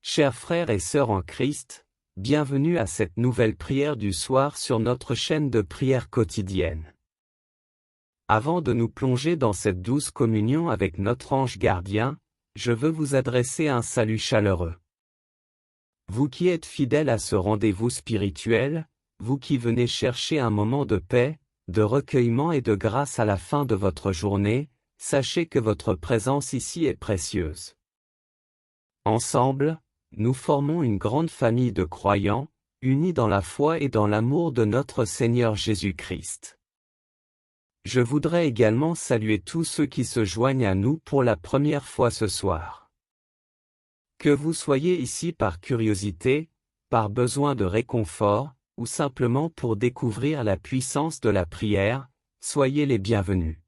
Chers frères et sœurs en Christ, bienvenue à cette nouvelle prière du soir sur notre chaîne de prière quotidienne. Avant de nous plonger dans cette douce communion avec notre ange gardien, je veux vous adresser un salut chaleureux. Vous qui êtes fidèles à ce rendez-vous spirituel, vous qui venez chercher un moment de paix, de recueillement et de grâce à la fin de votre journée, sachez que votre présence ici est précieuse. Ensemble, nous formons une grande famille de croyants, unis dans la foi et dans l'amour de notre Seigneur Jésus-Christ. Je voudrais également saluer tous ceux qui se joignent à nous pour la première fois ce soir. Que vous soyez ici par curiosité, par besoin de réconfort, ou simplement pour découvrir la puissance de la prière, soyez les bienvenus.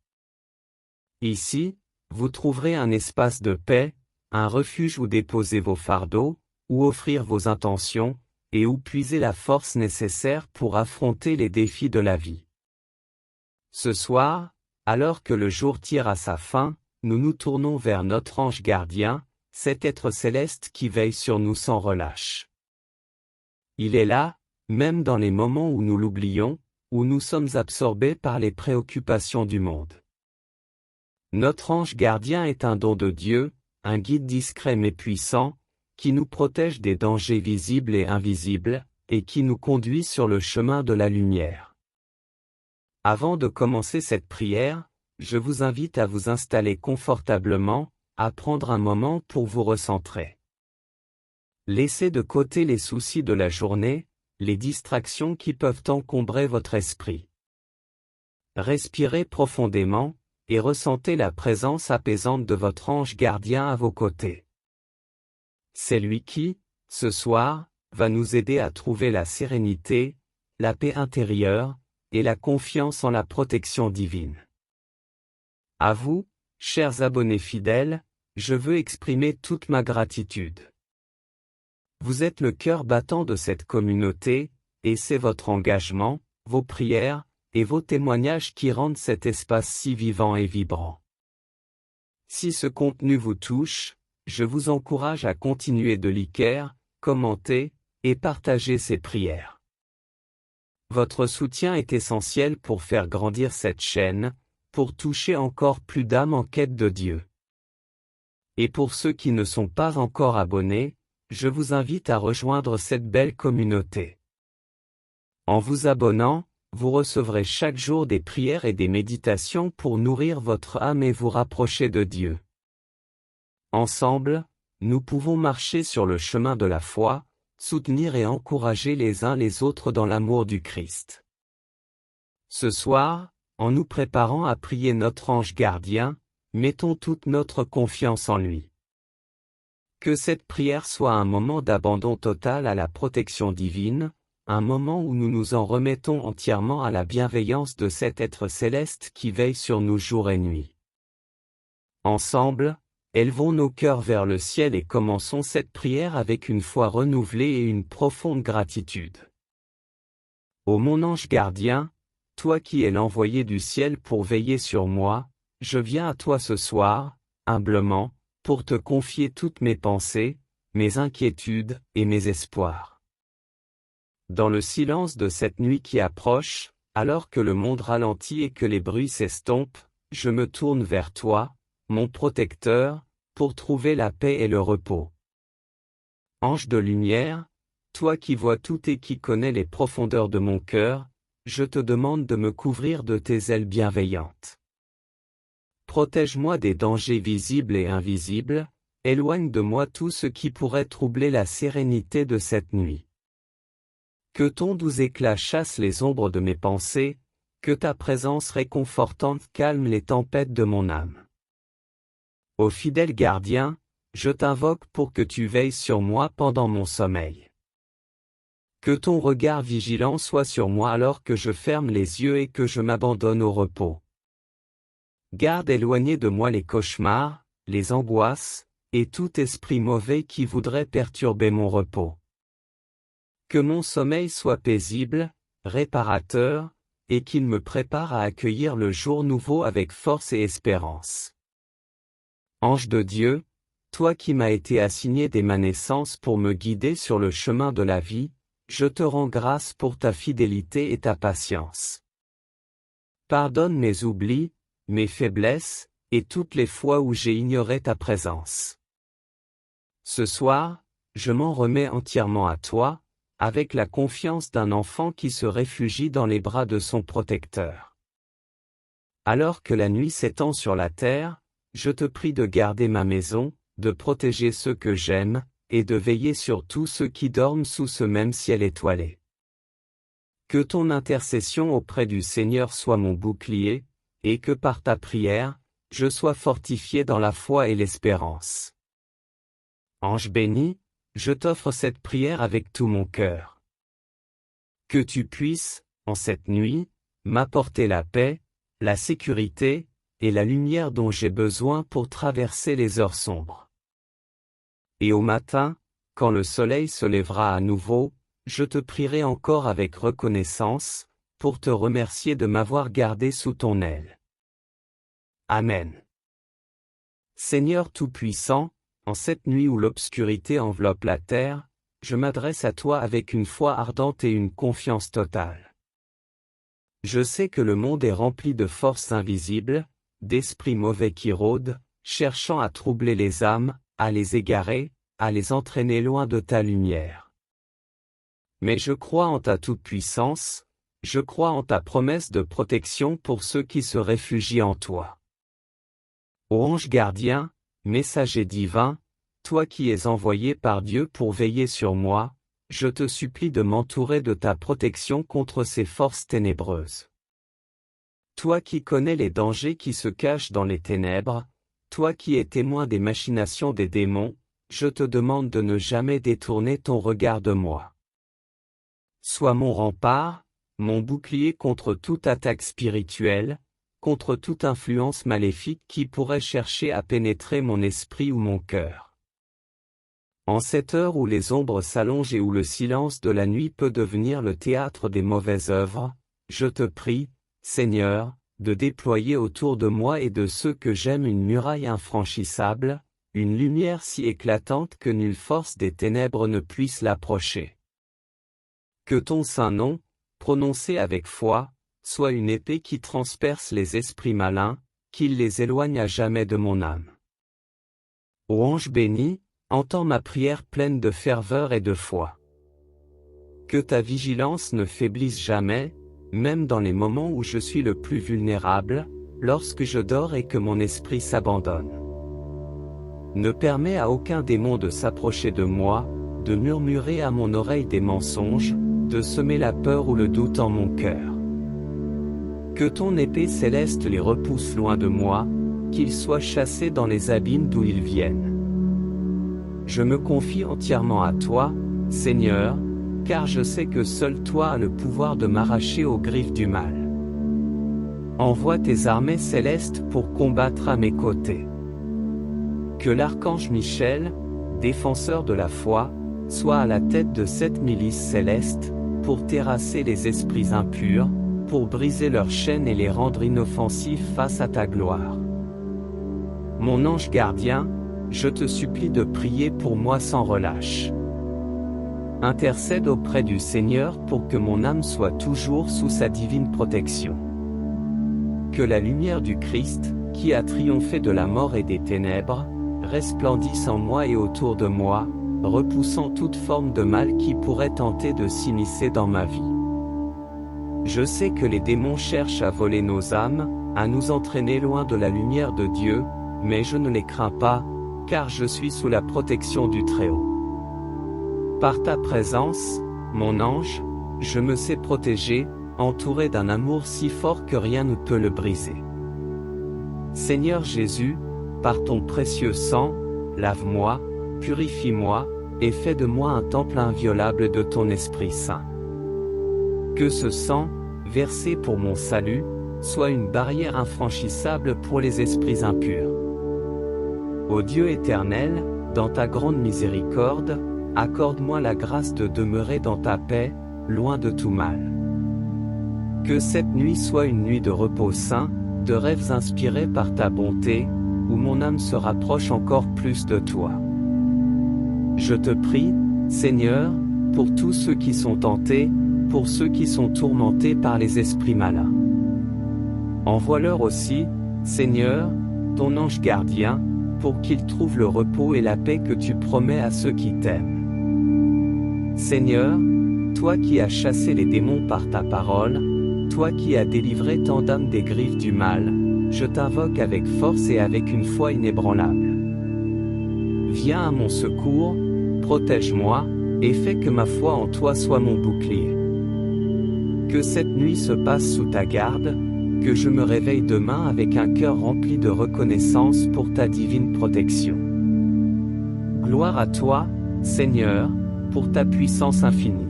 Ici, vous trouverez un espace de paix, un refuge où déposer vos fardeaux, où offrir vos intentions, et où puiser la force nécessaire pour affronter les défis de la vie. Ce soir, alors que le jour tire à sa fin, nous nous tournons vers notre ange gardien, cet être céleste qui veille sur nous sans relâche. Il est là, même dans les moments où nous l'oublions, où nous sommes absorbés par les préoccupations du monde. Notre ange gardien est un don de Dieu, un guide discret mais puissant, qui nous protège des dangers visibles et invisibles, et qui nous conduit sur le chemin de la lumière. Avant de commencer cette prière, je vous invite à vous installer confortablement, à prendre un moment pour vous recentrer. Laissez de côté les soucis de la journée, les distractions qui peuvent encombrer votre esprit. Respirez profondément, et ressentez la présence apaisante de votre ange gardien à vos côtés. C'est lui qui, ce soir, va nous aider à trouver la sérénité, la paix intérieure, et la confiance en la protection divine. À vous, chers abonnés fidèles, je veux exprimer toute ma gratitude. Vous êtes le cœur battant de cette communauté, et c'est votre engagement, vos prières, et vos témoignages qui rendent cet espace si vivant et vibrant. Si ce contenu vous touche, je vous encourage à continuer de liker, commenter, et partager ces prières. Votre soutien est essentiel pour faire grandir cette chaîne, pour toucher encore plus d'âmes en quête de Dieu. Et pour ceux qui ne sont pas encore abonnés, je vous invite à rejoindre cette belle communauté. En vous abonnant, vous recevrez chaque jour des prières et des méditations pour nourrir votre âme et vous rapprocher de Dieu. Ensemble, nous pouvons marcher sur le chemin de la foi, soutenir et encourager les uns les autres dans l'amour du Christ. Ce soir, en nous préparant à prier notre ange gardien, mettons toute notre confiance en lui. Que cette prière soit un moment d'abandon total à la protection divine, un moment où nous nous en remettons entièrement à la bienveillance de cet être céleste qui veille sur nous jour et nuit. Ensemble, élevons nos cœurs vers le ciel et commençons cette prière avec une foi renouvelée et une profonde gratitude. Ô mon ange gardien, toi qui es l'envoyé du ciel pour veiller sur moi, je viens à toi ce soir, humblement, pour te confier toutes mes pensées, mes inquiétudes et mes espoirs. Dans le silence de cette nuit qui approche, alors que le monde ralentit et que les bruits s'estompent, je me tourne vers toi, mon protecteur, pour trouver la paix et le repos. Ange de lumière, toi qui vois tout et qui connais les profondeurs de mon cœur, je te demande de me couvrir de tes ailes bienveillantes. Protège-moi des dangers visibles et invisibles, éloigne de moi tout ce qui pourrait troubler la sérénité de cette nuit. Que ton doux éclat chasse les ombres de mes pensées, que ta présence réconfortante calme les tempêtes de mon âme. Ô fidèle gardien, je t'invoque pour que tu veilles sur moi pendant mon sommeil. Que ton regard vigilant soit sur moi alors que je ferme les yeux et que je m'abandonne au repos. Garde éloigné de moi les cauchemars, les angoisses, et tout esprit mauvais qui voudrait perturber mon repos. Que mon sommeil soit paisible, réparateur, et qu'il me prépare à accueillir le jour nouveau avec force et espérance. Ange de Dieu, toi qui m'as été assigné dès ma naissance pour me guider sur le chemin de la vie, je te rends grâce pour ta fidélité et ta patience. Pardonne mes oublis, mes faiblesses, et toutes les fois où j'ai ignoré ta présence. Ce soir, je m'en remets entièrement à toi, avec la confiance d'un enfant qui se réfugie dans les bras de son protecteur. Alors que la nuit s'étend sur la terre, je te prie de garder ma maison, de protéger ceux que j'aime, et de veiller sur tous ceux qui dorment sous ce même ciel étoilé. Que ton intercession auprès du Seigneur soit mon bouclier, et que par ta prière, je sois fortifié dans la foi et l'espérance. Ange béni, je t'offre cette prière avec tout mon cœur. Que tu puisses, en cette nuit, m'apporter la paix, la sécurité, et la lumière dont j'ai besoin pour traverser les heures sombres. Et au matin, quand le soleil se lèvera à nouveau, je te prierai encore avec reconnaissance, pour te remercier de m'avoir gardé sous ton aile. Amen. Seigneur Tout-Puissant, en cette nuit où l'obscurité enveloppe la terre, je m'adresse à toi avec une foi ardente et une confiance totale. Je sais que le monde est rempli de forces invisibles, d'esprits mauvais qui rôdent, cherchant à troubler les âmes, à les égarer, à les entraîner loin de ta lumière. Mais je crois en ta toute-puissance, je crois en ta promesse de protection pour ceux qui se réfugient en toi. Ô ange gardien, messager divin, toi qui es envoyé par Dieu pour veiller sur moi, je te supplie de m'entourer de ta protection contre ces forces ténébreuses. Toi qui connais les dangers qui se cachent dans les ténèbres, toi qui es témoin des machinations des démons, je te demande de ne jamais détourner ton regard de moi. Sois mon rempart, mon bouclier contre toute attaque spirituelle, contre toute influence maléfique qui pourrait chercher à pénétrer mon esprit ou mon cœur. En cette heure où les ombres s'allongent et où le silence de la nuit peut devenir le théâtre des mauvaises œuvres, je te prie, Seigneur, de déployer autour de moi et de ceux que j'aime une muraille infranchissable, une lumière si éclatante que nulle force des ténèbres ne puisse l'approcher. Que ton saint nom, prononcé avec foi, soit une épée qui transperce les esprits malins, qu'il les éloigne à jamais de mon âme. Ô ange béni, entends ma prière pleine de ferveur et de foi. Que ta vigilance ne faiblisse jamais, même dans les moments où je suis le plus vulnérable, lorsque je dors et que mon esprit s'abandonne. Ne permets à aucun démon de s'approcher de moi, de murmurer à mon oreille des mensonges, de semer la peur ou le doute en mon cœur. Que ton épée céleste les repousse loin de moi, qu'ils soient chassés dans les abîmes d'où ils viennent. Je me confie entièrement à toi, Seigneur, car je sais que seul toi as le pouvoir de m'arracher aux griffes du mal. Envoie tes armées célestes pour combattre à mes côtés. Que l'archange Michel, défenseur de la foi, soit à la tête de cette milice céleste, pour terrasser les esprits impurs, pour briser leurs chaînes et les rendre inoffensifs face à ta gloire. Mon ange gardien, je te supplie de prier pour moi sans relâche. Intercède auprès du Seigneur pour que mon âme soit toujours sous sa divine protection. Que la lumière du Christ, qui a triomphé de la mort et des ténèbres, resplendisse en moi et autour de moi, repoussant toute forme de mal qui pourrait tenter de s'immiscer dans ma vie. Je sais que les démons cherchent à voler nos âmes, à nous entraîner loin de la lumière de Dieu, mais je ne les crains pas, car je suis sous la protection du Très-Haut. Par ta présence, mon ange, je me sais protégé, entouré d'un amour si fort que rien ne peut le briser. Seigneur Jésus, par ton précieux sang, lave-moi, purifie-moi, et fais de moi un temple inviolable de ton Esprit Saint. Que ce sang, versé pour mon salut, soit une barrière infranchissable pour les esprits impurs. Ô Dieu éternel, dans ta grande miséricorde, accorde-moi la grâce de demeurer dans ta paix, loin de tout mal. Que cette nuit soit une nuit de repos sain, de rêves inspirés par ta bonté, où mon âme se rapproche encore plus de toi. Je te prie, Seigneur, pour tous ceux qui sont tentés, pour ceux qui sont tourmentés par les esprits malins. Envoie-leur aussi, Seigneur, ton ange gardien, pour qu'ils trouvent le repos et la paix que tu promets à ceux qui t'aiment. Seigneur, toi qui as chassé les démons par ta parole, toi qui as délivré tant d'âmes des griffes du mal, je t'invoque avec force et avec une foi inébranlable. Viens à mon secours, protège-moi, et fais que ma foi en toi soit mon bouclier. Que cette nuit se passe sous ta garde, que je me réveille demain avec un cœur rempli de reconnaissance pour ta divine protection. Gloire à toi, Seigneur, pour ta puissance infinie.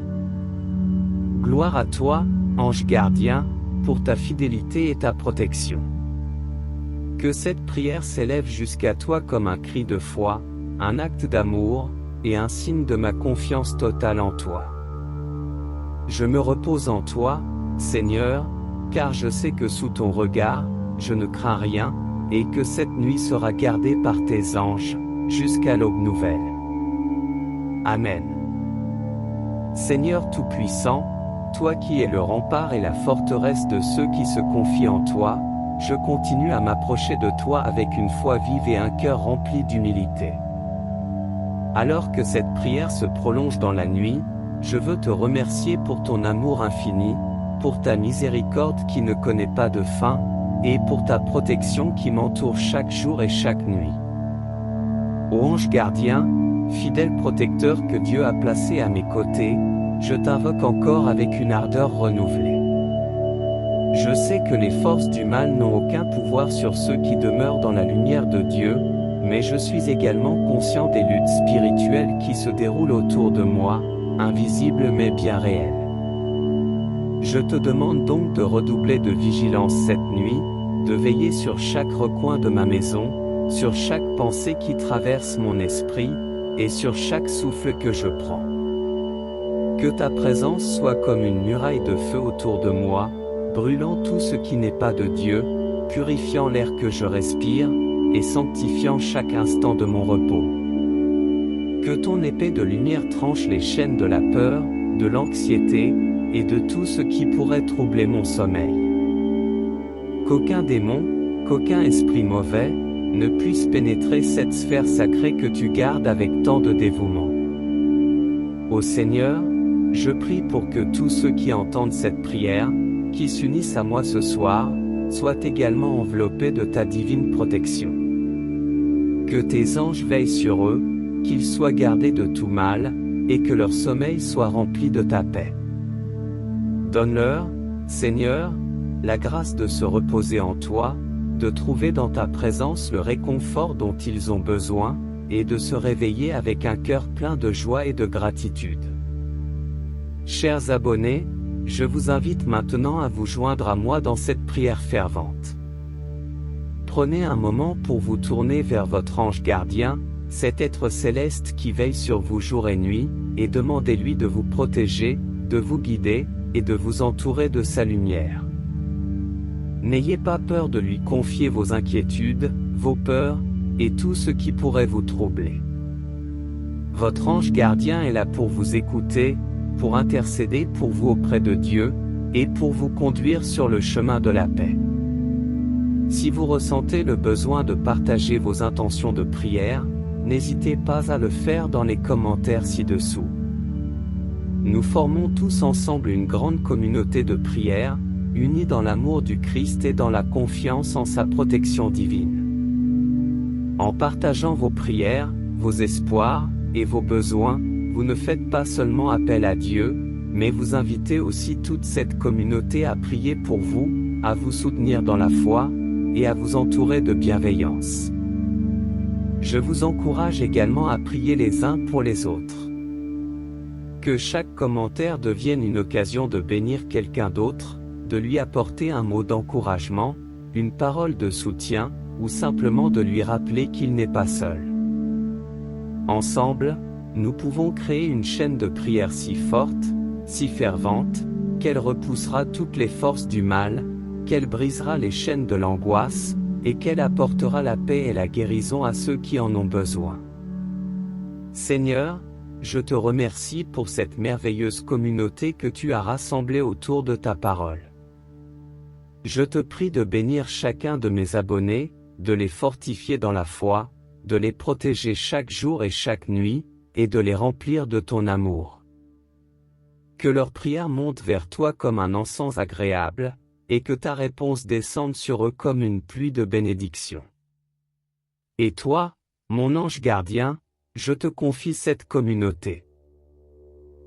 Gloire à toi, ange gardien, pour ta fidélité et ta protection. Que cette prière s'élève jusqu'à toi comme un cri de foi, un acte d'amour, et un signe de ma confiance totale en toi. Je me repose en toi, Seigneur, car je sais que sous ton regard, je ne crains rien, et que cette nuit sera gardée par tes anges, jusqu'à l'aube nouvelle. Amen. Seigneur Tout-Puissant, toi qui es le rempart et la forteresse de ceux qui se confient en toi, je continue à m'approcher de toi avec une foi vive et un cœur rempli d'humilité. Alors que cette prière se prolonge dans la nuit, je veux te remercier pour ton amour infini, pour ta miséricorde qui ne connaît pas de fin, et pour ta protection qui m'entoure chaque jour et chaque nuit. Ô ange gardien, fidèle protecteur que Dieu a placé à mes côtés, je t'invoque encore avec une ardeur renouvelée. Je sais que les forces du mal n'ont aucun pouvoir sur ceux qui demeurent dans la lumière de Dieu, mais je suis également conscient des luttes spirituelles qui se déroulent autour de moi, invisibles mais bien réelles. Je te demande donc de redoubler de vigilance cette nuit, de veiller sur chaque recoin de ma maison, sur chaque pensée qui traverse mon esprit, et sur chaque souffle que je prends. Que ta présence soit comme une muraille de feu autour de moi, brûlant tout ce qui n'est pas de Dieu, purifiant l'air que je respire, et sanctifiant chaque instant de mon repos. Que ton épée de lumière tranche les chaînes de la peur, de l'anxiété, et de tout ce qui pourrait troubler mon sommeil. Qu'aucun démon, qu'aucun esprit mauvais, ne puisse pénétrer cette sphère sacrée que tu gardes avec tant de dévouement. Ô Seigneur, je prie pour que tous ceux qui entendent cette prière, qui s'unissent à moi ce soir, soient également enveloppés de ta divine protection. Que tes anges veillent sur eux, qu'ils soient gardés de tout mal, et que leur sommeil soit rempli de ta paix. Donne-leur, Seigneur, la grâce de se reposer en toi, de trouver dans ta présence le réconfort dont ils ont besoin, et de se réveiller avec un cœur plein de joie et de gratitude. Chers abonnés, je vous invite maintenant à vous joindre à moi dans cette prière fervente. Prenez un moment pour vous tourner vers votre ange gardien, cet être céleste qui veille sur vous jour et nuit, et demandez-lui de vous protéger, de vous guider, et de vous entourer de sa lumière. N'ayez pas peur de lui confier vos inquiétudes, vos peurs, et tout ce qui pourrait vous troubler. Votre ange gardien est là pour vous écouter, pour intercéder pour vous auprès de Dieu, et pour vous conduire sur le chemin de la paix. Si vous ressentez le besoin de partager vos intentions de prière, n'hésitez pas à le faire dans les commentaires ci-dessous. Nous formons tous ensemble une grande communauté de prière, unis dans l'amour du Christ et dans la confiance en sa protection divine. En partageant vos prières, vos espoirs, et vos besoins, vous ne faites pas seulement appel à Dieu, mais vous invitez aussi toute cette communauté à prier pour vous, à vous soutenir dans la foi, et à vous entourer de bienveillance. Je vous encourage également à prier les uns pour les autres. Que chaque commentaire devienne une occasion de bénir quelqu'un d'autre, de lui apporter un mot d'encouragement, une parole de soutien, ou simplement de lui rappeler qu'il n'est pas seul. Ensemble, nous pouvons créer une chaîne de prière si forte, si fervente, qu'elle repoussera toutes les forces du mal, qu'elle brisera les chaînes de l'angoisse, et qu'elle apportera la paix et la guérison à ceux qui en ont besoin. Seigneur, je te remercie pour cette merveilleuse communauté que tu as rassemblée autour de ta parole. Je te prie de bénir chacun de mes abonnés, de les fortifier dans la foi, de les protéger chaque jour et chaque nuit, et de les remplir de ton amour. Que leur prière monte vers toi comme un encens agréable, et que ta réponse descende sur eux comme une pluie de bénédictions. Et toi, mon ange gardien, je te confie cette communauté.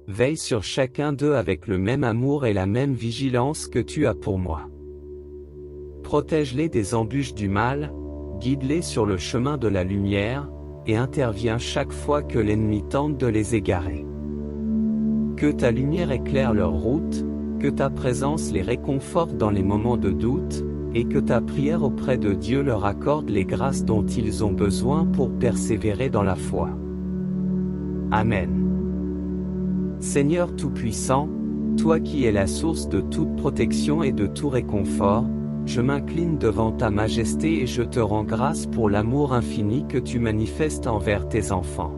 Veille sur chacun d'eux avec le même amour et la même vigilance que tu as pour moi. Protège-les des embûches du mal, guide-les sur le chemin de la lumière, et interviens chaque fois que l'ennemi tente de les égarer. Que ta lumière éclaire leur route, que ta présence les réconforte dans les moments de doute, et que ta prière auprès de Dieu leur accorde les grâces dont ils ont besoin pour persévérer dans la foi. Amen. Seigneur Tout-Puissant, toi qui es la source de toute protection et de tout réconfort, je m'incline devant ta majesté et je te rends grâce pour l'amour infini que tu manifestes envers tes enfants.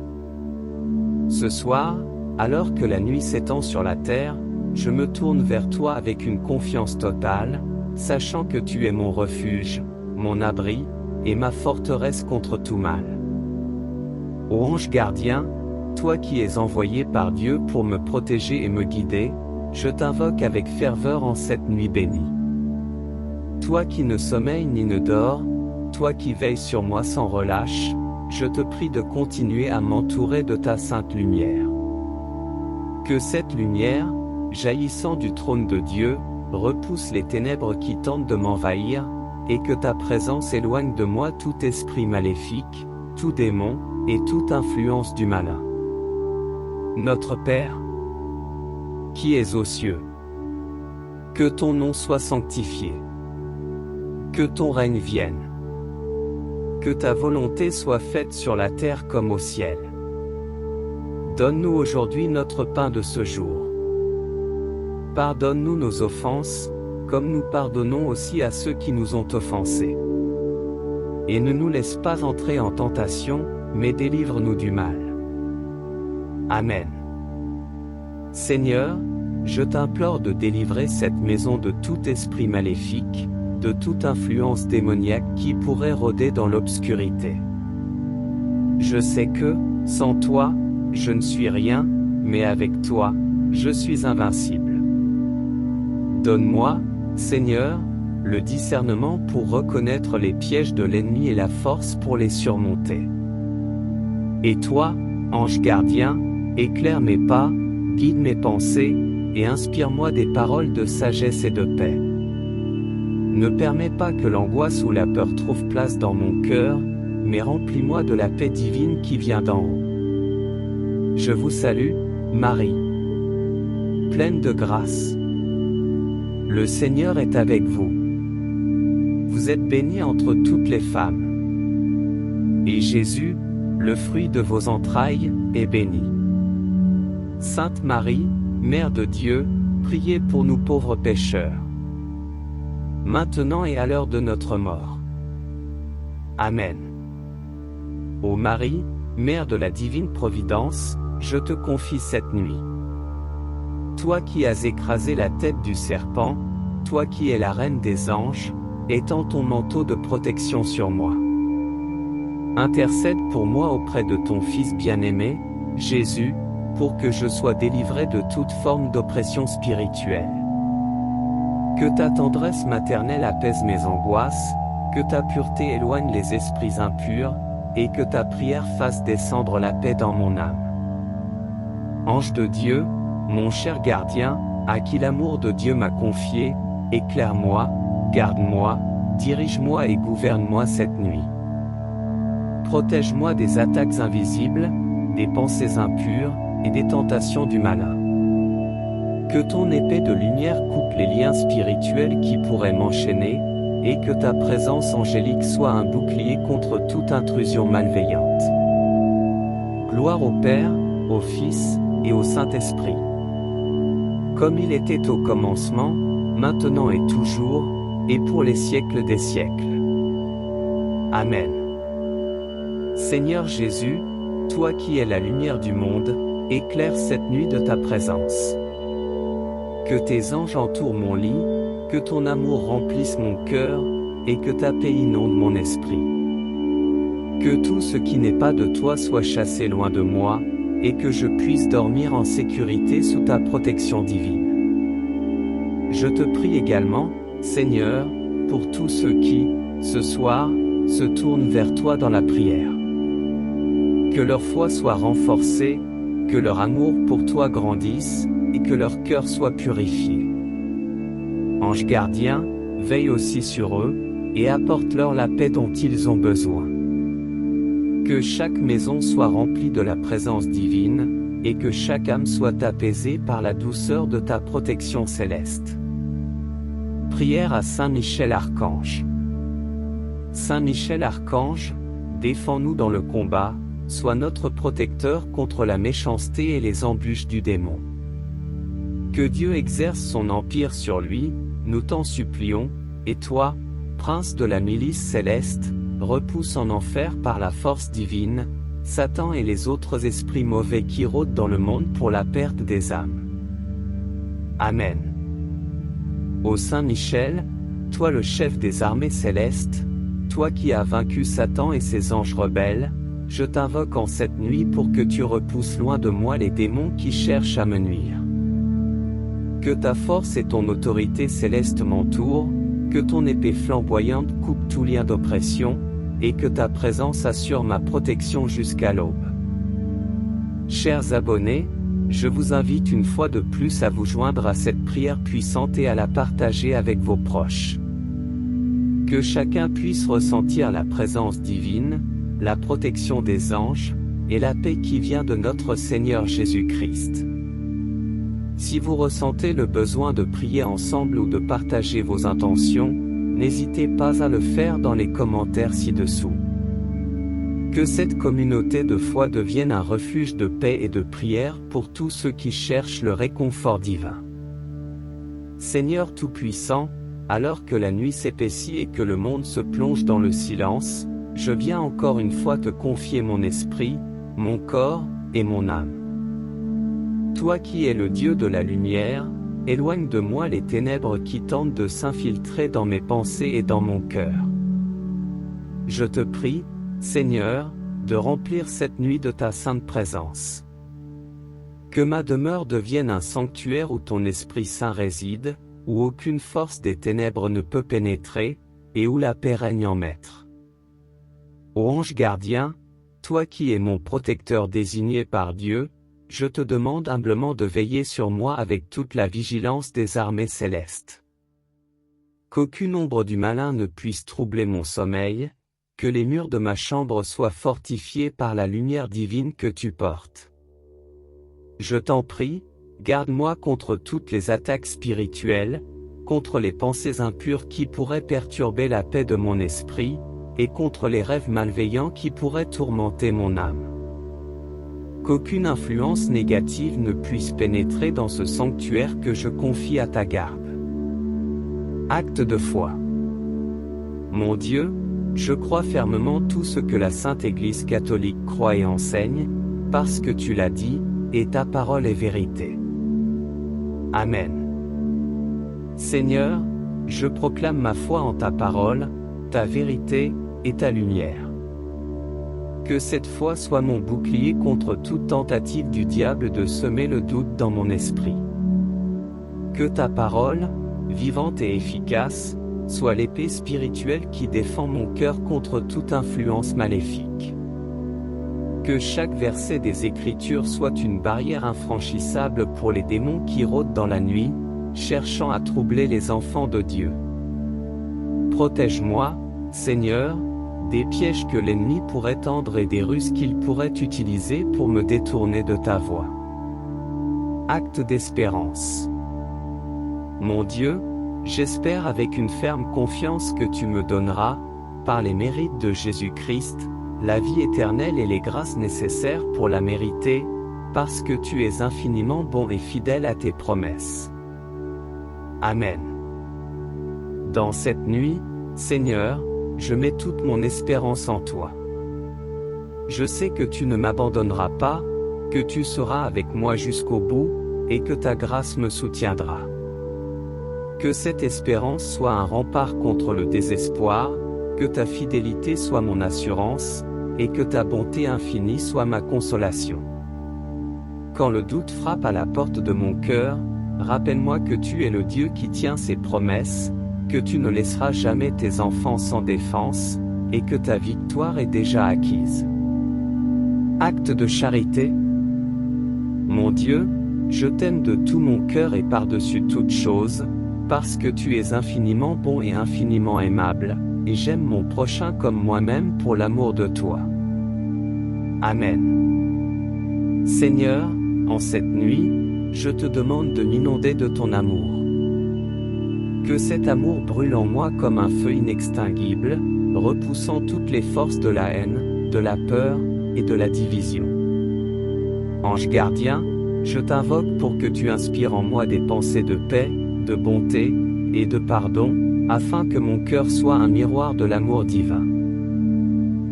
Ce soir, alors que la nuit s'étend sur la terre, je me tourne vers toi avec une confiance totale, sachant que tu es mon refuge, mon abri, et ma forteresse contre tout mal. Ô ange gardien, toi qui es envoyé par Dieu pour me protéger et me guider, je t'invoque avec ferveur en cette nuit bénie. Toi qui ne sommeilles ni ne dors, toi qui veilles sur moi sans relâche, je te prie de continuer à m'entourer de ta sainte lumière. Que cette lumière, jaillissant du trône de Dieu, repousse les ténèbres qui tentent de m'envahir, et que ta présence éloigne de moi tout esprit maléfique, tout démon, et toute influence du malin. Notre Père, qui es aux cieux, que ton nom soit sanctifié. Que ton règne vienne. Que ta volonté soit faite sur la terre comme au ciel. Donne-nous aujourd'hui notre pain de ce jour. Pardonne-nous nos offenses, comme nous pardonnons aussi à ceux qui nous ont offensés. Et ne nous laisse pas entrer en tentation, mais délivre-nous du mal. Amen. Seigneur, je t'implore de délivrer cette maison de tout esprit maléfique, de toute influence démoniaque qui pourrait rôder dans l'obscurité. Je sais que, sans toi, je ne suis rien, mais avec toi, je suis invincible. Donne-moi, Seigneur, le discernement pour reconnaître les pièges de l'ennemi et la force pour les surmonter. Et toi, ange gardien, éclaire mes pas, guide mes pensées, et inspire-moi des paroles de sagesse et de paix. Ne permets pas que l'angoisse ou la peur trouve place dans mon cœur, mais remplis-moi de la paix divine qui vient d'en haut. Je vous salue, Marie, pleine de grâce. Le Seigneur est avec vous. Vous êtes bénie entre toutes les femmes. Et Jésus, le fruit de vos entrailles, est béni. Sainte Marie, Mère de Dieu, priez pour nous pauvres pécheurs, maintenant et à l'heure de notre mort. Amen. Ô Marie, Mère de la divine providence, je te confie cette nuit. Toi qui as écrasé la tête du serpent, toi qui es la reine des anges, étends ton manteau de protection sur moi. Intercède pour moi auprès de ton Fils bien-aimé, Jésus, pour que je sois délivré de toute forme d'oppression spirituelle. Que ta tendresse maternelle apaise mes angoisses, que ta pureté éloigne les esprits impurs, et que ta prière fasse descendre la paix dans mon âme. Ange de Dieu, mon cher gardien, à qui l'amour de Dieu m'a confié, éclaire-moi, garde-moi, dirige-moi et gouverne-moi cette nuit. Protège-moi des attaques invisibles, des pensées impures, et des tentations du malin. Que ton épée de lumière coupe les liens spirituels qui pourraient m'enchaîner, et que ta présence angélique soit un bouclier contre toute intrusion malveillante. Gloire au Père, au Fils, et au Saint-Esprit. Comme il était au commencement, maintenant et toujours, et pour les siècles des siècles. Amen. Seigneur Jésus, toi qui es la lumière du monde, éclaire cette nuit de ta présence. Que tes anges entourent mon lit, que ton amour remplisse mon cœur, et que ta paix inonde mon esprit. Que tout ce qui n'est pas de toi soit chassé loin de moi, et que je puisse dormir en sécurité sous ta protection divine. Je te prie également, Seigneur, pour tous ceux qui, ce soir, se tournent vers toi dans la prière. Que leur foi soit renforcée, que leur amour pour toi grandisse, et que leur cœur soit purifié. Ange gardien, veille aussi sur eux, et apporte-leur la paix dont ils ont besoin. Que chaque maison soit remplie de la présence divine, et que chaque âme soit apaisée par la douceur de ta protection céleste. Prière à Saint Michel Archange. Saint Michel Archange, défends-nous dans le combat, sois notre protecteur contre la méchanceté et les embûches du démon. Que Dieu exerce son empire sur lui, nous t'en supplions, et toi, prince de la milice céleste, repousse en enfer par la force divine, Satan et les autres esprits mauvais qui rôdent dans le monde pour la perte des âmes. Amen. Ô Saint Michel, toi le chef des armées célestes, toi qui as vaincu Satan et ses anges rebelles, je t'invoque en cette nuit pour que tu repousses loin de moi les démons qui cherchent à me nuire. Que ta force et ton autorité céleste m'entourent, que ton épée flamboyante coupe tout lien d'oppression, et que ta présence assure ma protection jusqu'à l'aube. Chers abonnés, je vous invite une fois de plus à vous joindre à cette prière puissante et à la partager avec vos proches. Que chacun puisse ressentir la présence divine, la protection des anges, et la paix qui vient de notre Seigneur Jésus-Christ. Si vous ressentez le besoin de prier ensemble ou de partager vos intentions, n'hésitez pas à le faire dans les commentaires ci-dessous. Que cette communauté de foi devienne un refuge de paix et de prière pour tous ceux qui cherchent le réconfort divin. Seigneur Tout-Puissant, alors que la nuit s'épaissit et que le monde se plonge dans le silence, je viens encore une fois te confier mon esprit, mon corps, et mon âme. Toi qui es le Dieu de la lumière, éloigne de moi les ténèbres qui tentent de s'infiltrer dans mes pensées et dans mon cœur. Je te prie, Seigneur, de remplir cette nuit de ta sainte présence. Que ma demeure devienne un sanctuaire où ton Esprit Saint réside, où aucune force des ténèbres ne peut pénétrer, et où la paix règne en maître. Ô ange gardien, toi qui es mon protecteur désigné par Dieu, je te demande humblement de veiller sur moi avec toute la vigilance des armées célestes. Qu'aucune ombre du malin ne puisse troubler mon sommeil, que les murs de ma chambre soient fortifiés par la lumière divine que tu portes. Je t'en prie, garde-moi contre toutes les attaques spirituelles, contre les pensées impures qui pourraient perturber la paix de mon esprit, et contre les rêves malveillants qui pourraient tourmenter mon âme. Qu'aucune influence négative ne puisse pénétrer dans ce sanctuaire que je confie à ta garde. Acte de foi. Mon Dieu, je crois fermement tout ce que la Sainte Église catholique croit et enseigne, parce que tu l'as dit, et ta parole est vérité. Amen. Seigneur, je proclame ma foi en ta parole, ta vérité, et ta lumière. Que cette foi soit mon bouclier contre toute tentative du diable de semer le doute dans mon esprit. Que ta parole, vivante et efficace, soit l'épée spirituelle qui défend mon cœur contre toute influence maléfique. Que chaque verset des Écritures soit une barrière infranchissable pour les démons qui rôdent dans la nuit, cherchant à troubler les enfants de Dieu. Protège-moi, Seigneur, des pièges que l'ennemi pourrait tendre et des ruses qu'il pourrait utiliser pour me détourner de ta voie. Acte d'espérance. Mon Dieu, j'espère avec une ferme confiance que tu me donneras, par les mérites de Jésus-Christ, la vie éternelle et les grâces nécessaires pour la mériter, parce que tu es infiniment bon et fidèle à tes promesses. Amen. Dans cette nuit, Seigneur, je mets toute mon espérance en toi. Je sais que tu ne m'abandonneras pas, que tu seras avec moi jusqu'au bout, et que ta grâce me soutiendra. Que cette espérance soit un rempart contre le désespoir, que ta fidélité soit mon assurance, et que ta bonté infinie soit ma consolation. Quand le doute frappe à la porte de mon cœur, rappelle-moi que tu es le Dieu qui tient ses promesses, que tu ne laisseras jamais tes enfants sans défense, et que ta victoire est déjà acquise. Acte de charité. Mon Dieu, je t'aime de tout mon cœur et par-dessus toute chose, parce que tu es infiniment bon et infiniment aimable, et j'aime mon prochain comme moi-même pour l'amour de toi. Amen. Seigneur, en cette nuit, je te demande de m'inonder de ton amour. Que cet amour brûle en moi comme un feu inextinguible, repoussant toutes les forces de la haine, de la peur et de la division. Ange gardien, je t'invoque pour que tu inspires en moi des pensées de paix, de bonté et de pardon, afin que mon cœur soit un miroir de l'amour divin.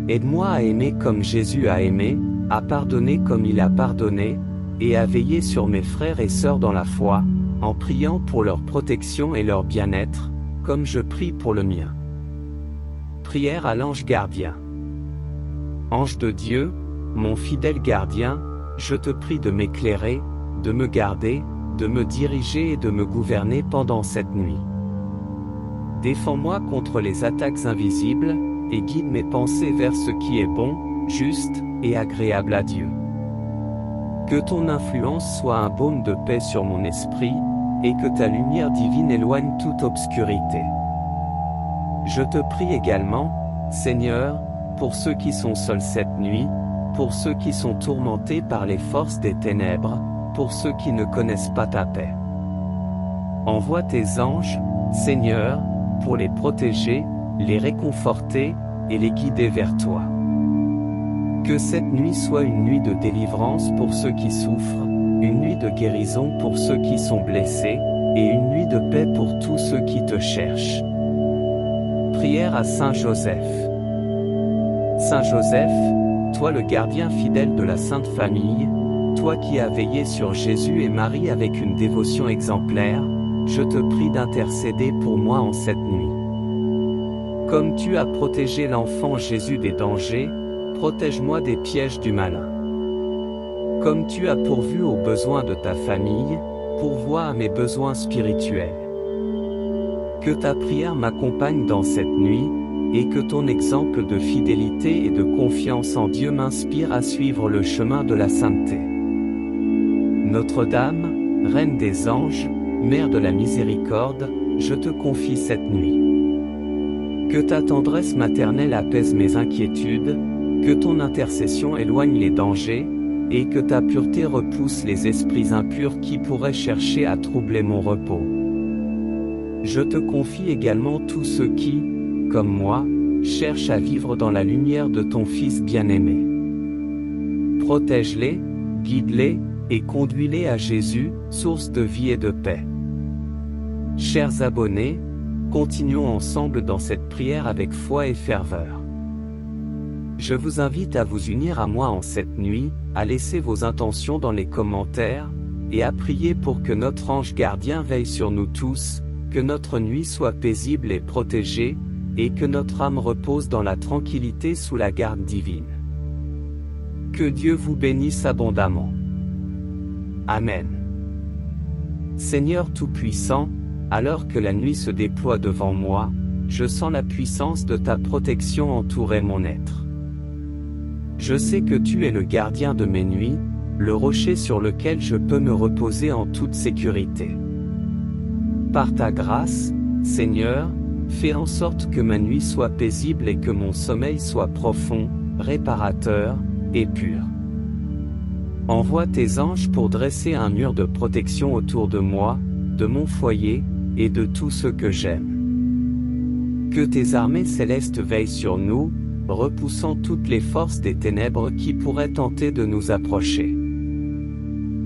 Aide-moi à aimer comme Jésus a aimé, à pardonner comme il a pardonné, et à veiller sur mes frères et sœurs dans la foi, en priant pour leur protection et leur bien-être, comme je prie pour le mien. Prière à l'ange gardien. Ange de Dieu, mon fidèle gardien, je te prie de m'éclairer, de me garder, de me diriger et de me gouverner pendant cette nuit. Défends-moi contre les attaques invisibles, et guide mes pensées vers ce qui est bon, juste et agréable à Dieu. Que ton influence soit un baume de paix sur mon esprit, et que ta lumière divine éloigne toute obscurité. Je te prie également, Seigneur, pour ceux qui sont seuls cette nuit, pour ceux qui sont tourmentés par les forces des ténèbres, pour ceux qui ne connaissent pas ta paix. Envoie tes anges, Seigneur, pour les protéger, les réconforter, et les guider vers toi. Que cette nuit soit une nuit de délivrance pour ceux qui souffrent, une nuit de guérison pour ceux qui sont blessés, et une nuit de paix pour tous ceux qui te cherchent. Prière à Saint Joseph. Saint Joseph, toi le gardien fidèle de la Sainte Famille, toi qui as veillé sur Jésus et Marie avec une dévotion exemplaire, je te prie d'intercéder pour moi en cette nuit. Comme tu as protégé l'enfant Jésus des dangers, protège-moi des pièges du malin. Comme tu as pourvu aux besoins de ta famille, pourvois à mes besoins spirituels. Que ta prière m'accompagne dans cette nuit, et que ton exemple de fidélité et de confiance en Dieu m'inspire à suivre le chemin de la sainteté. Notre-Dame, Reine des anges, Mère de la miséricorde, je te confie cette nuit. Que ta tendresse maternelle apaise mes inquiétudes, que ton intercession éloigne les dangers, et que ta pureté repousse les esprits impurs qui pourraient chercher à troubler mon repos. Je te confie également tous ceux qui, comme moi, cherchent à vivre dans la lumière de ton Fils bien-aimé. Protège-les, guide-les, et conduis-les à Jésus, source de vie et de paix. Chers abonnés, continuons ensemble dans cette prière avec foi et ferveur. Je vous invite à vous unir à moi en cette nuit, à laisser vos intentions dans les commentaires, et à prier pour que notre ange gardien veille sur nous tous, que notre nuit soit paisible et protégée, et que notre âme repose dans la tranquillité sous la garde divine. Que Dieu vous bénisse abondamment. Amen. Seigneur Tout-Puissant, alors que la nuit se déploie devant moi, je sens la puissance de ta protection entourer mon être. Je sais que tu es le gardien de mes nuits, le rocher sur lequel je peux me reposer en toute sécurité. Par ta grâce, Seigneur, fais en sorte que ma nuit soit paisible et que mon sommeil soit profond, réparateur et pur. Envoie tes anges pour dresser un mur de protection autour de moi, de mon foyer, et de tous ceux que j'aime. Que tes armées célestes veillent sur nous, repoussant toutes les forces des ténèbres qui pourraient tenter de nous approcher.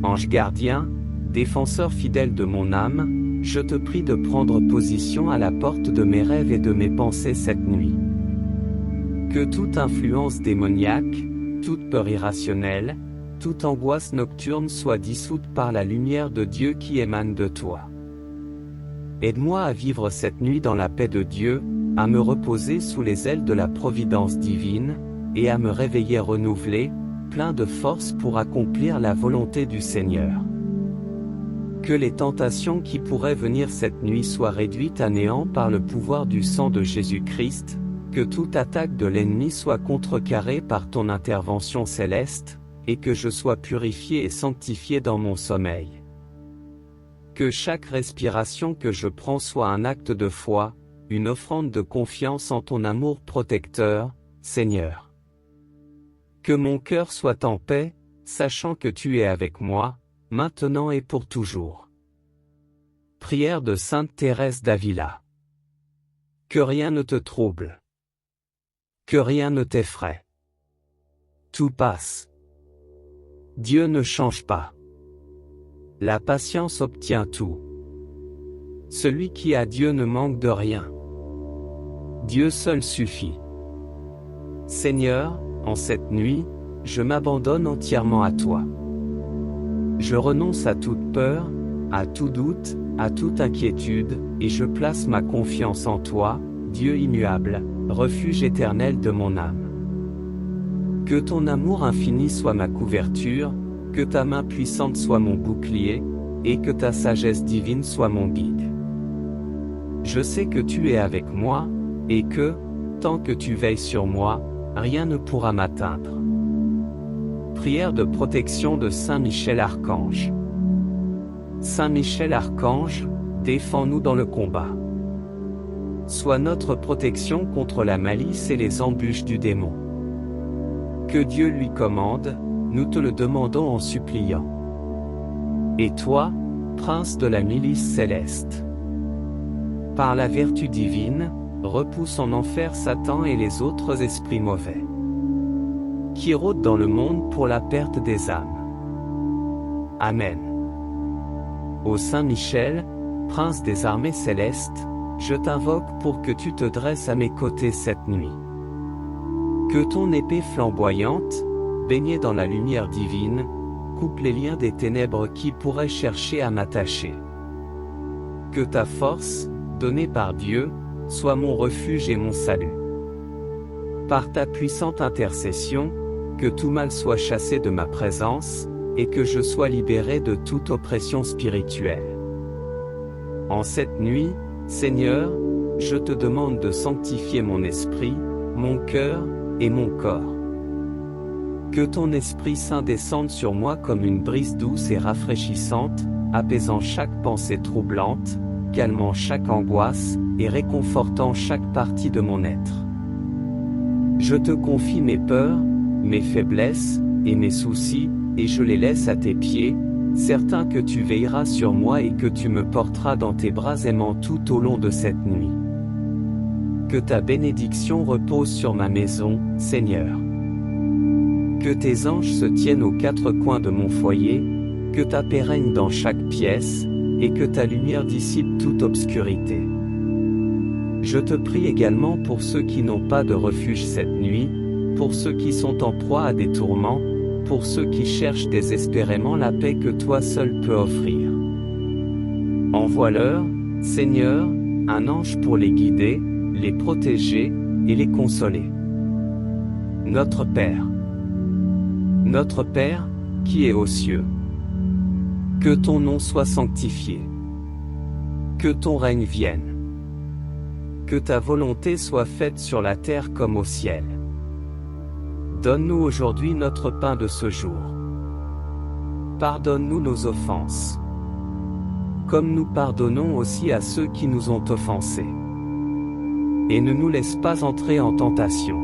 Ange gardien, défenseur fidèle de mon âme, je te prie de prendre position à la porte de mes rêves et de mes pensées cette nuit. Que toute influence démoniaque, toute peur irrationnelle, toute angoisse nocturne soit dissoute par la lumière de Dieu qui émane de toi. Aide-moi à vivre cette nuit dans la paix de Dieu, à me reposer sous les ailes de la providence divine, et à me réveiller renouvelé, plein de force pour accomplir la volonté du Seigneur. Que les tentations qui pourraient venir cette nuit soient réduites à néant par le pouvoir du sang de Jésus-Christ, que toute attaque de l'ennemi soit contrecarrée par ton intervention céleste, et que je sois purifié et sanctifié dans mon sommeil. Que chaque respiration que je prends soit un acte de foi, une offrande de confiance en ton amour protecteur, Seigneur. Que mon cœur soit en paix, sachant que tu es avec moi, maintenant et pour toujours. Prière de Sainte Thérèse d'Avila. Que rien ne te trouble. Que rien ne t'effraie. Tout passe. Dieu ne change pas. La patience obtient tout. Celui qui a Dieu ne manque de rien. Dieu seul suffit. Seigneur, en cette nuit, je m'abandonne entièrement à toi. Je renonce à toute peur, à tout doute, à toute inquiétude, et je place ma confiance en toi, Dieu immuable, refuge éternel de mon âme. Que ton amour infini soit ma couverture, que ta main puissante soit mon bouclier, et que ta sagesse divine soit mon guide. Je sais que tu es avec moi, et que, tant que tu veilles sur moi, rien ne pourra m'atteindre. Prière de protection de Saint Michel Archange. Saint Michel Archange, défends-nous dans le combat. Sois notre protection contre la malice et les embûches du démon. Que Dieu lui commande, nous te le demandons en suppliant. Et toi, prince de la milice céleste, par la vertu divine, repousse en enfer Satan et les autres esprits mauvais, qui rôdent dans le monde pour la perte des âmes. Amen. Ô Saint Michel, prince des armées célestes, je t'invoque pour que tu te dresses à mes côtés cette nuit. Que ton épée flamboyante, baignée dans la lumière divine, coupe les liens des ténèbres qui pourraient chercher à m'attacher. Que ta force, donnée par Dieu, soit mon refuge et mon salut. Par ta puissante intercession, que tout mal soit chassé de ma présence, et que je sois libéré de toute oppression spirituelle. En cette nuit, Seigneur, je te demande de sanctifier mon esprit, mon cœur, et mon corps. Que ton Esprit Saint descende sur moi comme une brise douce et rafraîchissante, apaisant chaque pensée troublante, calmant chaque angoisse, et réconfortant chaque partie de mon être. Je te confie mes peurs, mes faiblesses, et mes soucis, et je les laisse à tes pieds, certain que tu veilleras sur moi et que tu me porteras dans tes bras aimants tout au long de cette nuit. Que ta bénédiction repose sur ma maison, Seigneur. Que tes anges se tiennent aux quatre coins de mon foyer, que ta paix règne dans chaque pièce, et que ta lumière dissipe toute obscurité. Je te prie également pour ceux qui n'ont pas de refuge cette nuit, pour ceux qui sont en proie à des tourments, pour ceux qui cherchent désespérément la paix que toi seul peux offrir. Envoie-leur, Seigneur, un ange pour les guider, les protéger, et les consoler. Notre Père, qui es aux cieux, que ton nom soit sanctifié, que ton règne vienne, que ta volonté soit faite sur la terre comme au ciel. Donne-nous aujourd'hui notre pain de ce jour. Pardonne-nous nos offenses, comme nous pardonnons aussi à ceux qui nous ont offensés. Et ne nous laisse pas entrer en tentation,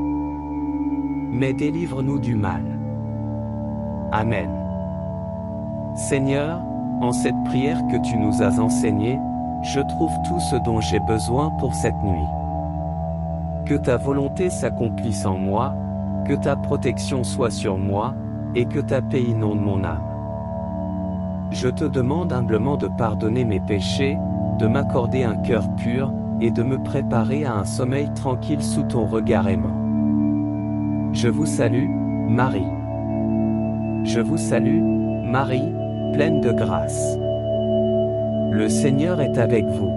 mais délivre-nous du mal. Amen. Seigneur, en cette prière que tu nous as enseignée, je trouve tout ce dont j'ai besoin pour cette nuit. Que ta volonté s'accomplisse en moi, que ta protection soit sur moi, et que ta paix inonde mon âme. Je te demande humblement de pardonner mes péchés, de m'accorder un cœur pur, et de me préparer à un sommeil tranquille sous ton regard aimant. Je vous salue, Marie. Je vous salue, Marie, pleine de grâce. Le Seigneur est avec vous.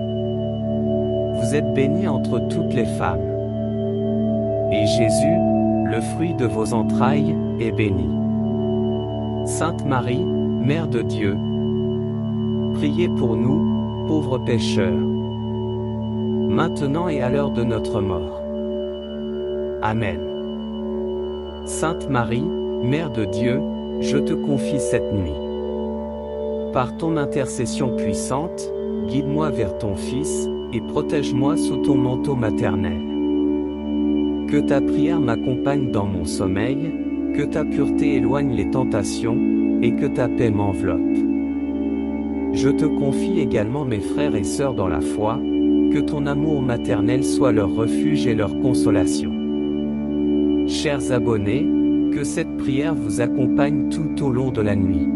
Vous êtes bénie entre toutes les femmes. Et Jésus, le fruit de vos entrailles, est béni. Sainte Marie, Mère de Dieu, priez pour nous, pauvres pécheurs, maintenant et à l'heure de notre mort. Amen. Sainte Marie, Mère de Dieu, je te confie cette nuit. Par ton intercession puissante, guide-moi vers ton Fils, et protège-moi sous ton manteau maternel. Que ta prière m'accompagne dans mon sommeil, que ta pureté éloigne les tentations, et que ta paix m'enveloppe. Je te confie également mes frères et sœurs dans la foi, que ton amour maternel soit leur refuge et leur consolation. Chers abonnés, que cette prière vous accompagne tout au long de la nuit.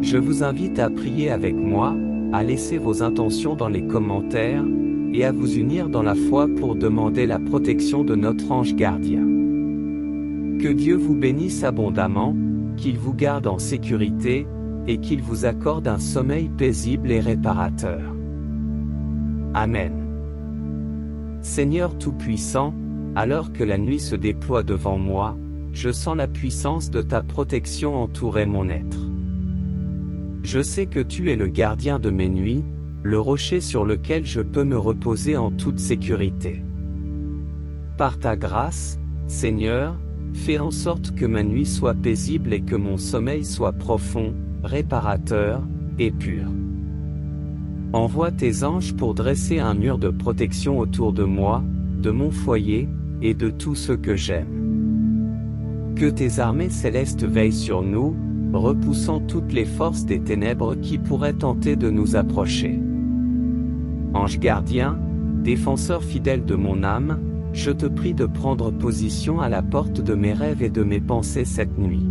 Je vous invite à prier avec moi, à laisser vos intentions dans les commentaires, et à vous unir dans la foi pour demander la protection de notre ange gardien. Que Dieu vous bénisse abondamment, qu'il vous garde en sécurité, et qu'il vous accorde un sommeil paisible et réparateur. Amen. Seigneur Tout-Puissant, alors que la nuit se déploie devant moi, je sens la puissance de ta protection entourer mon être. Je sais que tu es le gardien de mes nuits, le rocher sur lequel je peux me reposer en toute sécurité. Par ta grâce, Seigneur, fais en sorte que ma nuit soit paisible et que mon sommeil soit profond, réparateur, et pur. Envoie tes anges pour dresser un mur de protection autour de moi, de mon foyer, et de tous ceux que j'aime. Que tes armées célestes veillent sur nous, repoussant toutes les forces des ténèbres qui pourraient tenter de nous approcher. Ange gardien, défenseur fidèle de mon âme, je te prie de prendre position à la porte de mes rêves et de mes pensées cette nuit.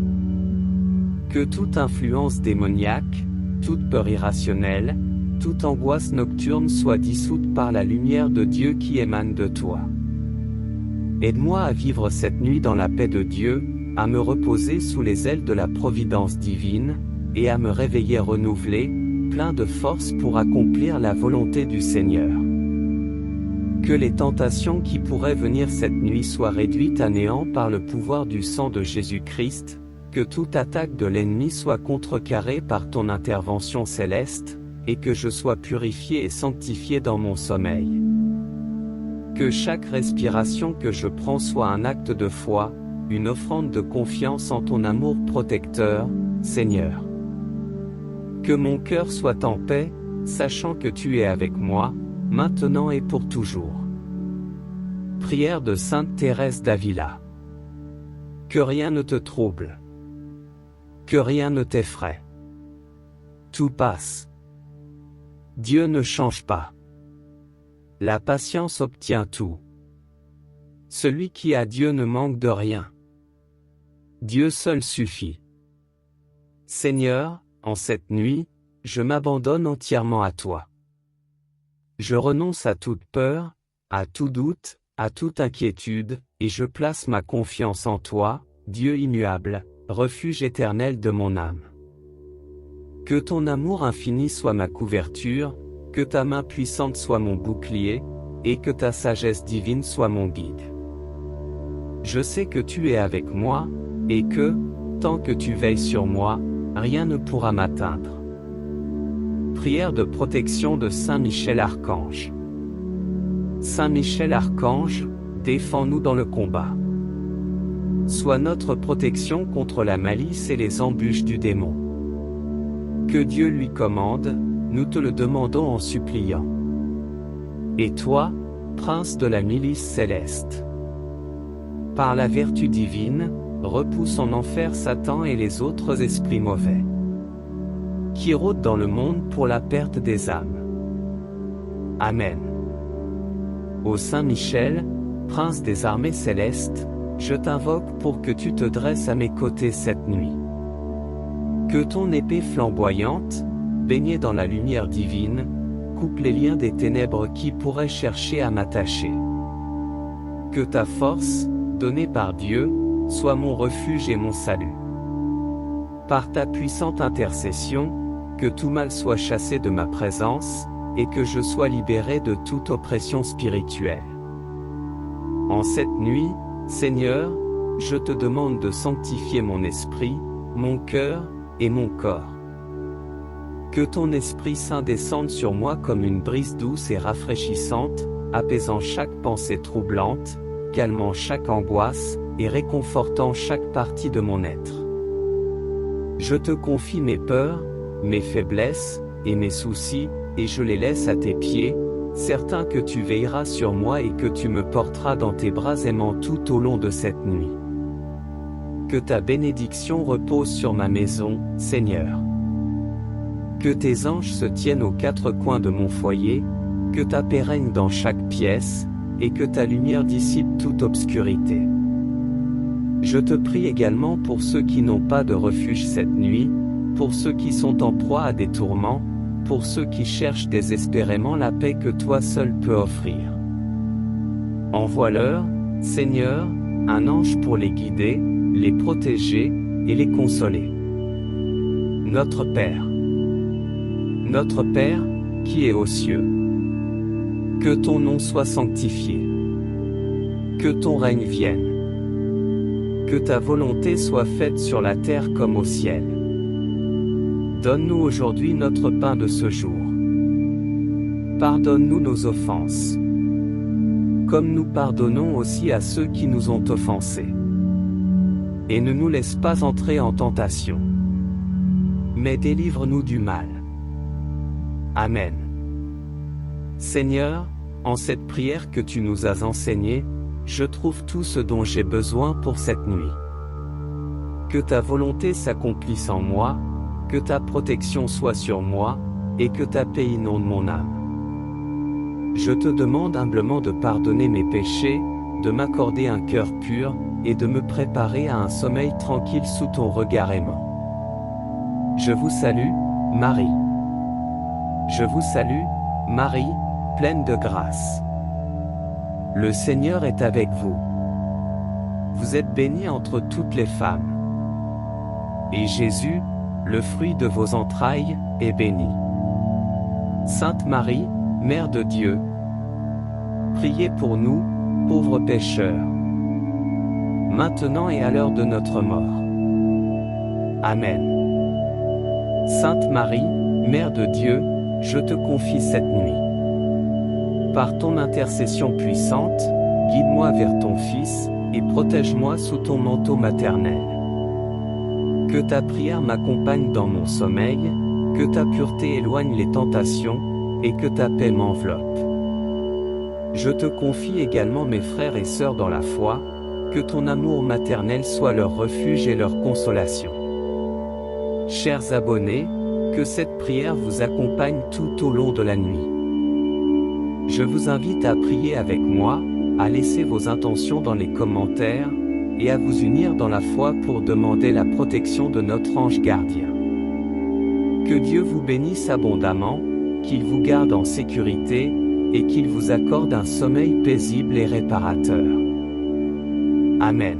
Que toute influence démoniaque, toute peur irrationnelle, toute angoisse nocturne soit dissoute par la lumière de Dieu qui émane de toi. Aide-moi à vivre cette nuit dans la paix de Dieu, à me reposer sous les ailes de la providence divine, et à me réveiller renouvelé, plein de force pour accomplir la volonté du Seigneur. Que les tentations qui pourraient venir cette nuit soient réduites à néant par le pouvoir du sang de Jésus-Christ, que toute attaque de l'ennemi soit contrecarrée par ton intervention céleste, et que je sois purifié et sanctifié dans mon sommeil. Que chaque respiration que je prends soit un acte de foi, une offrande de confiance en ton amour protecteur, Seigneur. Que mon cœur soit en paix, sachant que tu es avec moi, maintenant et pour toujours. Prière de Sainte Thérèse d'Avila. Que rien ne te trouble. Que rien ne t'effraie. Tout passe. Dieu ne change pas. La patience obtient tout. Celui qui a Dieu ne manque de rien. Dieu seul suffit. Seigneur, en cette nuit, je m'abandonne entièrement à toi. Je renonce à toute peur, à tout doute, à toute inquiétude, et je place ma confiance en toi, Dieu immuable, refuge éternel de mon âme. Que ton amour infini soit ma couverture, que ta main puissante soit mon bouclier, et que ta sagesse divine soit mon guide. Je sais que tu es avec moi, et que, tant que tu veilles sur moi, rien ne pourra m'atteindre. Prière de protection de Saint Michel Archange. Saint Michel Archange, défends-nous dans le combat. Sois notre protection contre la malice et les embûches du démon. Que Dieu lui commande, nous te le demandons en suppliant. Et toi, prince de la milice céleste, par la vertu divine, repousse en enfer Satan et les autres esprits mauvais, qui rôdent dans le monde pour la perte des âmes. Amen. Ô Saint Michel, prince des armées célestes, je t'invoque pour que tu te dresses à mes côtés cette nuit. Que ton épée flamboyante, baignée dans la lumière divine, coupe les liens des ténèbres qui pourraient chercher à m'attacher. Que ta force, donné par Dieu, sois mon refuge et mon salut. Par ta puissante intercession, que tout mal soit chassé de ma présence, et que je sois libéré de toute oppression spirituelle. En cette nuit, Seigneur, je te demande de sanctifier mon esprit, mon cœur, et mon corps. Que ton Esprit Saint descende sur moi comme une brise douce et rafraîchissante, apaisant chaque pensée troublante, calmant chaque angoisse, et réconfortant chaque partie de mon être. Je te confie mes peurs, mes faiblesses, et mes soucis, et je les laisse à tes pieds, certain que tu veilleras sur moi et que tu me porteras dans tes bras aimants tout au long de cette nuit. Que ta bénédiction repose sur ma maison, Seigneur. Que tes anges se tiennent aux quatre coins de mon foyer, que ta paix règne dans chaque pièce, et que ta lumière dissipe toute obscurité. Je te prie également pour ceux qui n'ont pas de refuge cette nuit, pour ceux qui sont en proie à des tourments, pour ceux qui cherchent désespérément la paix que toi seul peux offrir. Envoie-leur, Seigneur, un ange pour les guider, les protéger, et les consoler. Notre Père, qui es aux cieux, que ton nom soit sanctifié, que ton règne vienne, que ta volonté soit faite sur la terre comme au ciel. Donne-nous aujourd'hui notre pain de ce jour. Pardonne-nous nos offenses, comme nous pardonnons aussi à ceux qui nous ont offensés. Et ne nous laisse pas entrer en tentation, mais délivre-nous du mal. Amen. Seigneur, en cette prière que tu nous as enseignée, je trouve tout ce dont j'ai besoin pour cette nuit. Que ta volonté s'accomplisse en moi, que ta protection soit sur moi, et que ta paix inonde mon âme. Je te demande humblement de pardonner mes péchés, de m'accorder un cœur pur, et de me préparer à un sommeil tranquille sous ton regard aimant. Je vous salue, Marie. Je vous salue, Marie, pleine de grâce. Le Seigneur est avec vous. Vous êtes bénie entre toutes les femmes. Et Jésus, le fruit de vos entrailles, est béni. Sainte Marie, Mère de Dieu, priez pour nous, pauvres pécheurs, maintenant et à l'heure de notre mort. Amen. Sainte Marie, Mère de Dieu, je te confie cette nuit. Par ton intercession puissante, guide-moi vers ton Fils, et protège-moi sous ton manteau maternel. Que ta prière m'accompagne dans mon sommeil, que ta pureté éloigne les tentations, et que ta paix m'enveloppe. Je te confie également mes frères et sœurs dans la foi, que ton amour maternel soit leur refuge et leur consolation. Chers abonnés, que cette prière vous accompagne tout au long de la nuit. Je vous invite à prier avec moi, à laisser vos intentions dans les commentaires, et à vous unir dans la foi pour demander la protection de notre ange gardien. Que Dieu vous bénisse abondamment, qu'il vous garde en sécurité, et qu'il vous accorde un sommeil paisible et réparateur. Amen.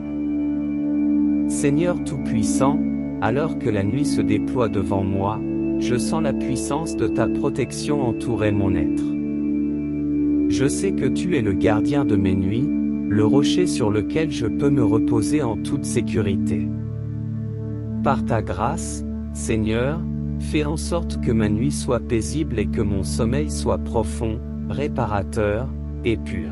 Seigneur Tout-Puissant, alors que la nuit se déploie devant moi, je sens la puissance de ta protection entourer mon être. Je sais que tu es le gardien de mes nuits, le rocher sur lequel je peux me reposer en toute sécurité. Par ta grâce, Seigneur, fais en sorte que ma nuit soit paisible et que mon sommeil soit profond, réparateur, et pur.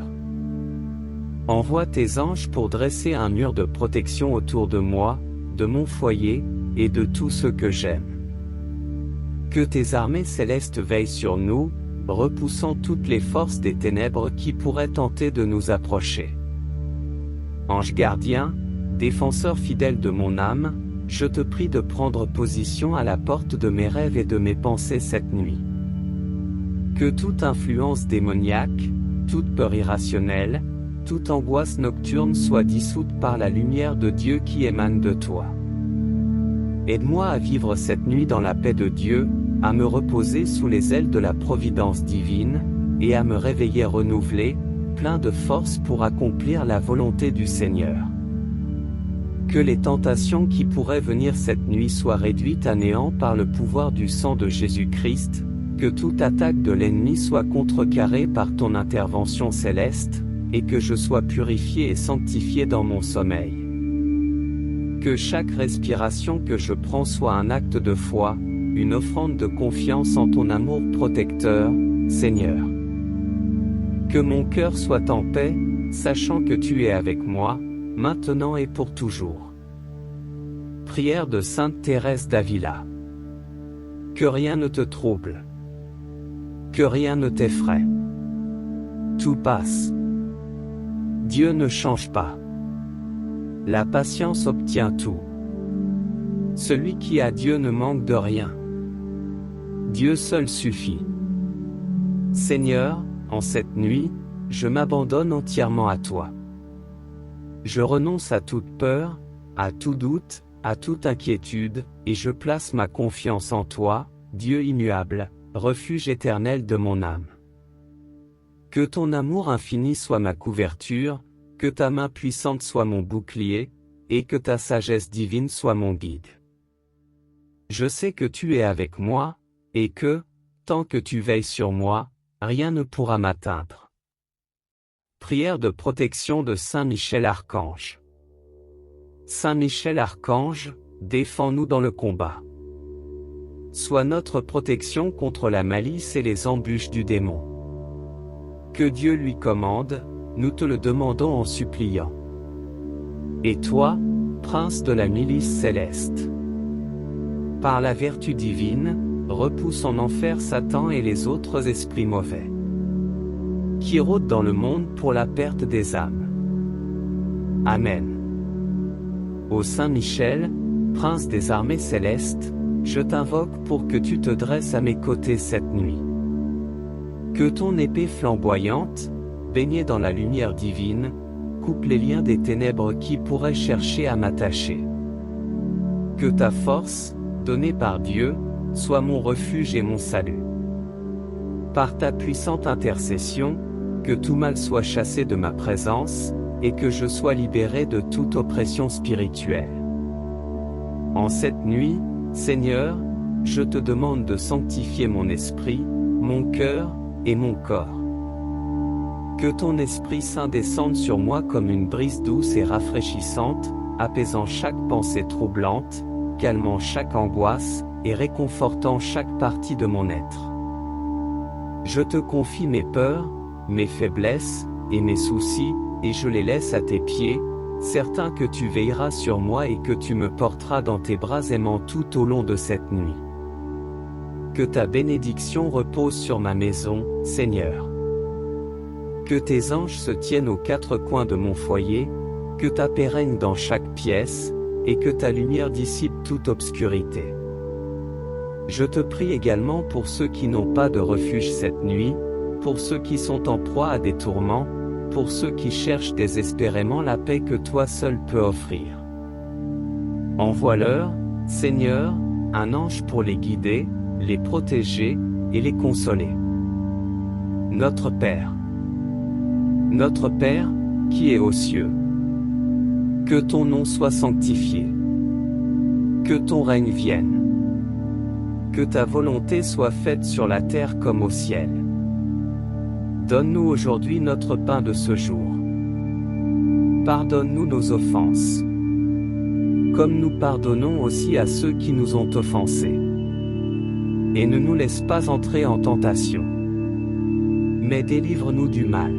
Envoie tes anges pour dresser un mur de protection autour de moi, de mon foyer, et de tout ce que j'aime. Que tes armées célestes veillent sur nous, repoussant toutes les forces des ténèbres qui pourraient tenter de nous approcher. Ange gardien, défenseur fidèle de mon âme, je te prie de prendre position à la porte de mes rêves et de mes pensées cette nuit. Que toute influence démoniaque, toute peur irrationnelle, toute angoisse nocturne soit dissoute par la lumière de Dieu qui émane de toi. Aide-moi à vivre cette nuit dans la paix de Dieu, à me reposer sous les ailes de la providence divine, et à me réveiller renouvelé, plein de force pour accomplir la volonté du Seigneur. Que les tentations qui pourraient venir cette nuit soient réduites à néant par le pouvoir du sang de Jésus-Christ, que toute attaque de l'ennemi soit contrecarrée par ton intervention céleste, et que je sois purifié et sanctifié dans mon sommeil. Que chaque respiration que je prends soit un acte de foi, une offrande de confiance en ton amour protecteur, Seigneur. Que mon cœur soit en paix, sachant que tu es avec moi, maintenant et pour toujours. Prière de Sainte Thérèse d'Avila. Que rien ne te trouble. Que rien ne t'effraie. Tout passe. Dieu ne change pas. La patience obtient tout. Celui qui a Dieu ne manque de rien. Dieu seul suffit. Seigneur, en cette nuit, je m'abandonne entièrement à toi. Je renonce à toute peur, à tout doute, à toute inquiétude, et je place ma confiance en toi, Dieu immuable, refuge éternel de mon âme. Que ton amour infini soit ma couverture, que ta main puissante soit mon bouclier, et que ta sagesse divine soit mon guide. Je sais que tu es avec moi, et que, tant que tu veilles sur moi, rien ne pourra m'atteindre. Prière de protection de Saint Michel Archange. Saint Michel Archange, défends-nous dans le combat. Sois notre protection contre la malice et les embûches du démon. Que Dieu lui commande, nous te le demandons en suppliant. Et toi, prince de la milice céleste, par la vertu divine, repousse en enfer Satan et les autres esprits mauvais, qui rôdent dans le monde pour la perte des âmes. Amen. Ô Saint Michel, prince des armées célestes, je t'invoque pour que tu te dresses à mes côtés cette nuit. Que ton épée flamboyante, baignée dans la lumière divine, coupe les liens des ténèbres qui pourraient chercher à m'attacher. Que ta force, donnée par Dieu, soit mon refuge et mon salut. Par ta puissante intercession, que tout mal soit chassé de ma présence, et que je sois libéré de toute oppression spirituelle. En cette nuit, Seigneur, je te demande de sanctifier mon esprit, mon cœur, et mon corps. Que ton Esprit Saint descende sur moi comme une brise douce et rafraîchissante, apaisant chaque pensée troublante, calmant chaque angoisse, et réconfortant chaque partie de mon être. Je te confie mes peurs, mes faiblesses, et mes soucis, et je les laisse à tes pieds, certain que tu veilleras sur moi et que tu me porteras dans tes bras aimants tout au long de cette nuit. Que ta bénédiction repose sur ma maison, Seigneur. Que tes anges se tiennent aux quatre coins de mon foyer, que ta paix règne dans chaque pièce, et que ta lumière dissipe toute obscurité. Je te prie également pour ceux qui n'ont pas de refuge cette nuit, pour ceux qui sont en proie à des tourments, pour ceux qui cherchent désespérément la paix que toi seul peux offrir. Envoie-leur, Seigneur, un ange pour les guider, les protéger, et les consoler. Notre Père, qui es aux cieux, que ton nom soit sanctifié, que ton règne vienne, que ta volonté soit faite sur la terre comme au ciel. Donne-nous aujourd'hui notre pain de ce jour. Pardonne-nous nos offenses, comme nous pardonnons aussi à ceux qui nous ont offensés. Et ne nous laisse pas entrer en tentation, mais délivre-nous du mal.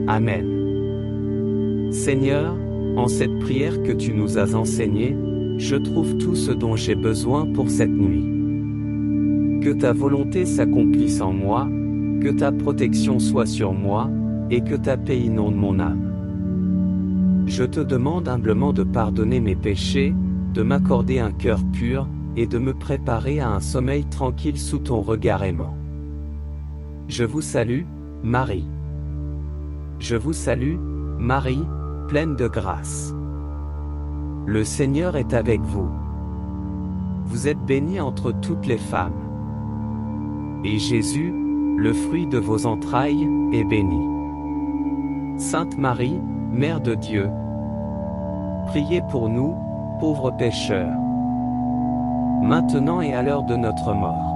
Amen. Seigneur, en cette prière que tu nous as enseignée, je trouve tout ce dont j'ai besoin pour cette nuit. Que ta volonté s'accomplisse en moi, que ta protection soit sur moi, et que ta paix inonde mon âme. Je te demande humblement de pardonner mes péchés, de m'accorder un cœur pur, et de me préparer à un sommeil tranquille sous ton regard aimant. Je vous salue, Marie. Je vous salue, Marie, pleine de grâce. Le Seigneur est avec vous. Vous êtes bénie entre toutes les femmes. Et Jésus, le fruit de vos entrailles, est béni. Sainte Marie, Mère de Dieu, priez pour nous, pauvres pécheurs, maintenant et à l'heure de notre mort.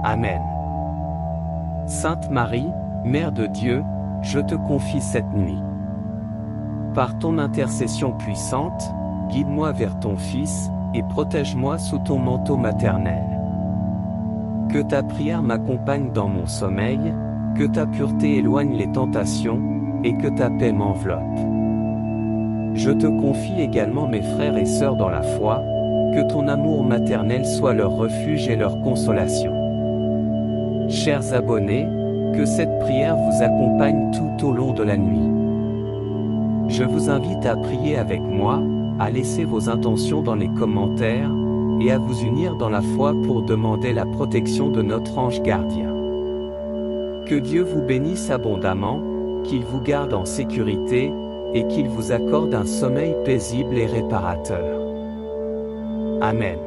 Amen. Sainte Marie, Mère de Dieu, je te confie cette nuit. Par ton intercession puissante, guide-moi vers ton Fils, et protège-moi sous ton manteau maternel. Que ta prière m'accompagne dans mon sommeil, que ta pureté éloigne les tentations, et que ta paix m'enveloppe. Je te confie également mes frères et sœurs dans la foi, que ton amour maternel soit leur refuge et leur consolation. Chers abonnés, que cette prière vous accompagne tout au long de la nuit. Je vous invite à prier avec moi, à laisser vos intentions dans les commentaires, et à vous unir dans la foi pour demander la protection de notre ange gardien. Que Dieu vous bénisse abondamment, qu'il vous garde en sécurité, et qu'il vous accorde un sommeil paisible et réparateur. Amen.